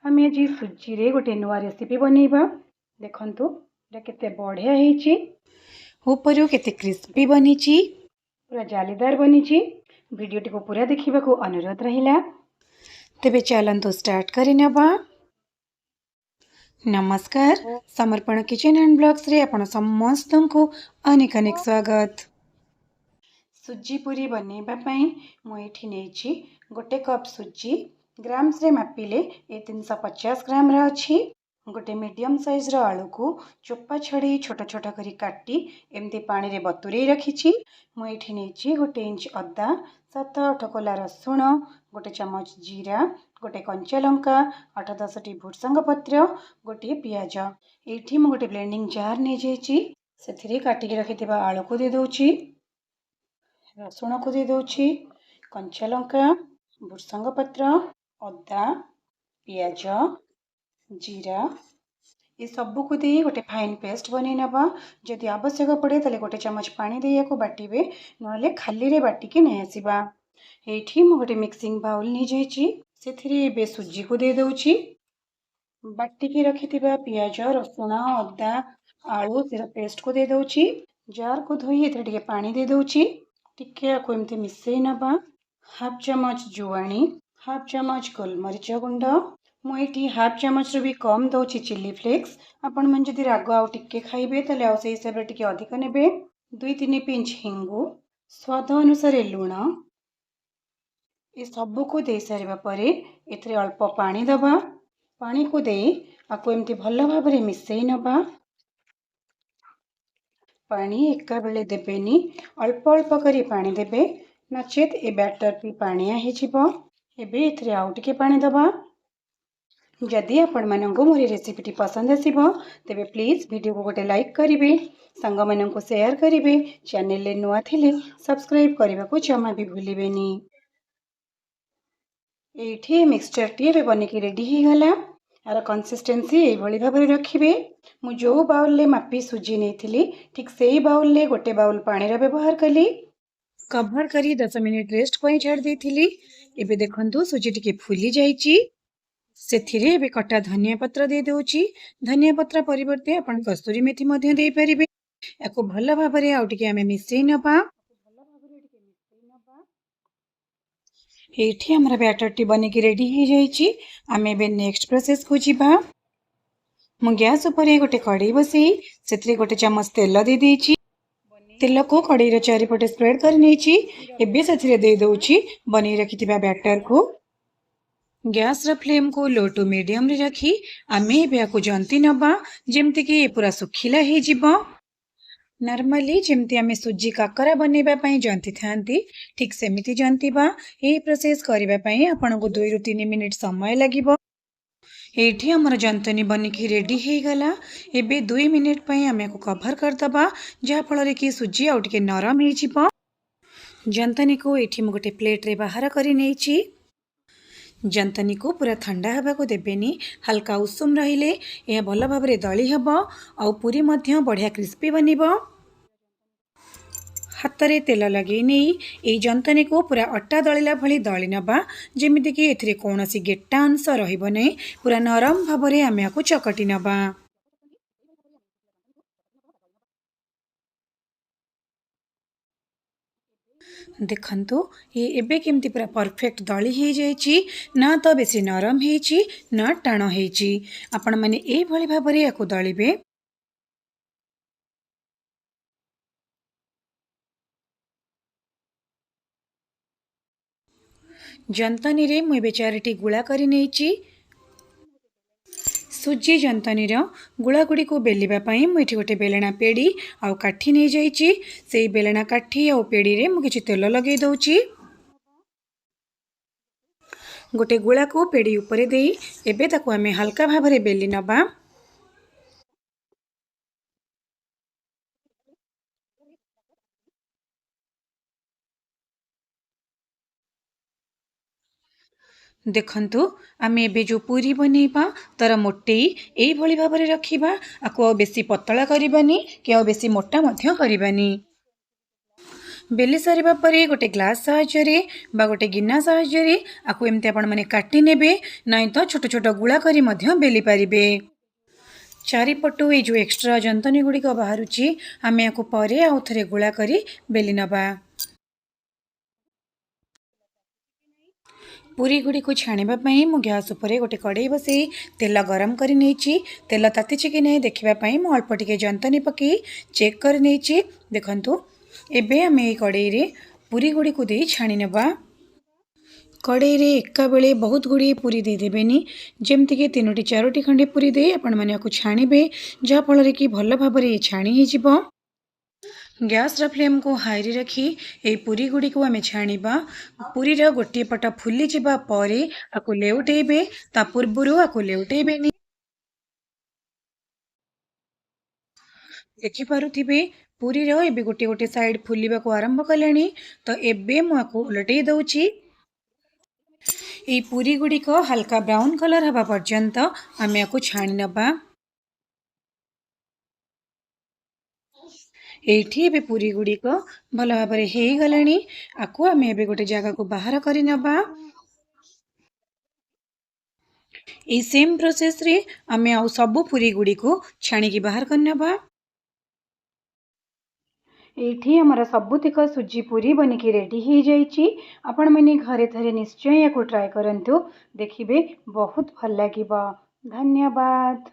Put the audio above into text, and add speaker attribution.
Speaker 1: आम आज सुजी रे गोटे नुआ रेसिपी बनैबा। देखंतु एटा केते बढ़िया ହେଇची, ऊपर केते क्रिस्पी बनीची, पूरा जालीदार बनीची। वीडियोटी को पूरा देखिबा को अनुरोध रहिला। तेबे चलंतु स्टार्ट करि नेबा। नमस्कार, समर्पण किचन एंड ब्लॉग्स रे आपण समस्तंकु अनेक अनेक स्वागत। सुजी पूरी बनैबा पई मु एठी नेछि गोटे कप सुजी। ग्राम्स रे मापिले ए 350 ग्राम रा अछि। गोटे मीडियम साइज रो आलू को चोपा छड़ी छोट छोट करी काटी एमती पानी रे बतुरे रखिछि। मु एठी नेछि गोटे इंच अदा, 7-8 कोला रसुण, गोटे चमच जीरा, गोटे कंचा लंका, 8-10 टी भुर्संग पत्र, गोटे पियाज। एठी मु गोटे ब्लेंडिंग जार नै जेछि। सेथिरे काटी के रखिथिबा आलू को दे दोछि, रसुण को दे दोछि, कंचा लंका, भुर्संग पत्र, अदा, पियाज, जीरा ये सबू को दे गोटे फाइन पेस्ट बनै नबा। जदि आवश्यक पड़े तले गोटे चमच पानी दे याको बाटिबे, नले खाली रे बाटी के नै आसीबा। एठी मु गोटे मिक्सिंग बाउल नै जेछि। सेथिरे बे सुजी को दे दोछि, बाटी के रखिथिबा पियाज, रसुण, अदा, आलू सेरा पेस्ट को दे दोछि। जार को धोई एथे टिके पानी दे दोछि। टिके आको एमती मिसई नबा। हाफ चमच जुआणी, हाफ चमच गोलमरिच गुंड, मु एठी हाफ चमच रो भी कम दउछि चिली फ्लेक्स। आपण मन जदि राग आउ टिके खाइबे तले आउ से हिसाब रे टिके अधिक नेबे। 2-3 पिंच हिंगु, स्वाद अनुसार लूण। ए सबु को दे सारिबा परे एथरे अल्प पानी दबा। पानी को दे आको एमती भलो भाबरे मिसई नबा। पानी एका बेले देबेनी, अल्प अल्प करी पानी देबे, नचेत ए बैटर भी पानिया हे जिवो। एबे एथरे आउ टिके पानी दबा। जदि आपण मानंको मोरी रेसिपीटी पसंद आसीबो तेबे प्लीज वीडियो को गोटे लाइक करिवे, संग मानंको शेयर करिवे, चैनल ले नुआ थिले सब्सक्राइब करबा को जमा भी भूलिबेनी। एठी मिक्सचर टी बे बने की रेडी ही गला। आर कंसिस्टेंसी ए भली भाबरे रखिबे। मु जो बाउल ले मापी सुजी नेथिली ठीक सेही बाउल ले गोटे बाउल पानी रा व्यवहार कली। कवर करी 10 मिनिट रेस्ट पई छाड़ देथिली। एबे देखंतु सुजी टिके फुली जाईची। सेथिरे एबे कटा धनिया पत्र दे दोछि। धनिया पत्र परिवर्ते आपण कस्तूरी मेथी मध्ये दे परिबे। एको भलो भाबरे आउ टिके हमें मिसई नबा। एठी हमरा बैटर टी बने की रेडी ही जाईची। आमे बे नेक्स्ट प्रोसेस को जिबा। मु गैस ऊपर गोटे कढ़ाई बसई, सेथिरे गोटे चम्मच तेल दे देछि। तेल को कढ़ाई रे चारिपटे स्प्रेड कर नेछि। एबे सेथिरे दे दोछि बनै रखिथिबा बैटर को। गैस रा फ्लेम को लो टू मीडियम रे रखी आमे एबे को जंती नबा जेमति कि पूरा सुखिला हे जिवो। नॉर्मली जेमति आमे सुजी काकरा बनेबा पई जंती थांती ठीक सेमिति जंतीबा। एही प्रोसेस करिबा पई आपन को 2 ରୁ 3 मिनिट समय लागिबो। एठी हमर जंतनी बनी की रेडी हे गला। एबे 2 मिनिट पई आमे को कवर कर दबा, जा फल रे कि सुजी आउ टिके नरम हे जिवो। जंतनी को एठी मु गोटे प्लेट रे बाहर करि नेछि। जंतनी को पूरा ठंडा हवा को देबेनी, हल्का उषुम रहिले यह भल भाबरे दली हबो आउ पूरी मध्य बढ़िया क्रिस्पी बनिबो। हाथ रे तेल लगे नहीं ए जंतनी को पूरा अट्टा दलिला भली दली नबा, जेमिति कि एथिरे कोनोसी गेट्टा अंश रहिबो नै। पूरा नरम भाबरे आमे को चकटी नबा। देखंतु ये एबे केमती पूरा परफेक्ट दली हे जाईची। ना तो बेसी नरम हेची ना टाण हेची। आपण माने ए भली भाबरे याको दलिबे। जंतनी रे मु एबे 4टी गुळा करि नेची। सुजी जंतनी रो गुळा गुडी को बेलिबा पई मु एठी गोटे बेलना पेड़ी आउ काठी नै जाईची। सेई बेलना काठी आउ पेड़ी रे मु किछि तेल लगै दउची। गोटे गुळा को पेड़ी ऊपर देई एबे ताको हमें हल्का भाबरे बेली नबा। देखंतु आमे एबे जो पूरी बनेबा तर मोटेई एई भली भाबरे रखिबा। आको बेसी पतला करिबानी कि बेसी मोटा मध्य करिबानी। बेली सारिबा परे गोटे ग्लास साहाय्य बा गोटे गिना साहाय्य आपको एमती आपण माने काटी नेबे नहीं तो छोट छोट गुळा करी मध्य बेली पारिबे। चारिपटू ये जो एक्स्ट्रा जंतनी गुड़िक बाहरुची आमे याको परे आउ थरे गुळा करी बेली नबा। पूरी गुड़ी को छाणीबा पई मु गैस उपरे गोटे कड़ाई बसई तेल गरम करी नेची। तेल तातीची कि नहीं देखिबा पई मु अल्प टिके जंतनी पकी चेक कर नेची। देखंतु एबे आमे ए कड़ाई रे पूरी गुड़ी को दे छाणी नेबा। कड़ाई रे एका बेले बहुत गुड़ी पूरी दे देबेनी जेमति कि 3टी 4टी खंडे पूरी दे आपण माने याको छाणीबे जा फल कि भल भाबरे ये छाणी हे जिवो। गैस फ्लेम को हाई रे रखी ए पूरी गुड़ी को आमे छाणीबा। पूरी रो गोटे पट फुली जिबा परे आको लेउटेबे ता पूर्वरु आको लेउटेबेनी। देखि पारुथिबे पूरी रो एबे गोटे गोटे साइड फुलिबा को आरंभ कलेनी तो एबे मु आको उलटेई दउची। ए पूरी गुड़ी को हल्का ब्राउन कलर हवा पर्यंत आमे आको छाणी नबा। एठी एबे पूरी गुड़ी को भल भाबरे हे गलानी आको आमे एबे गोटे जगह को बाहर करी नबा। ए सेम प्रोसेस रे आमे आउ सब पूरी गुड़ी को छाणी की बाहर कर नबा। एठी हमारा सबुतिक सुजी पूरी बनिकी रेडी हो जाइए। आपण मैंने घरे थरे निश्चय या ट्राए करंतु देखिबे बहुत भल लागिबा। धन्यवाद।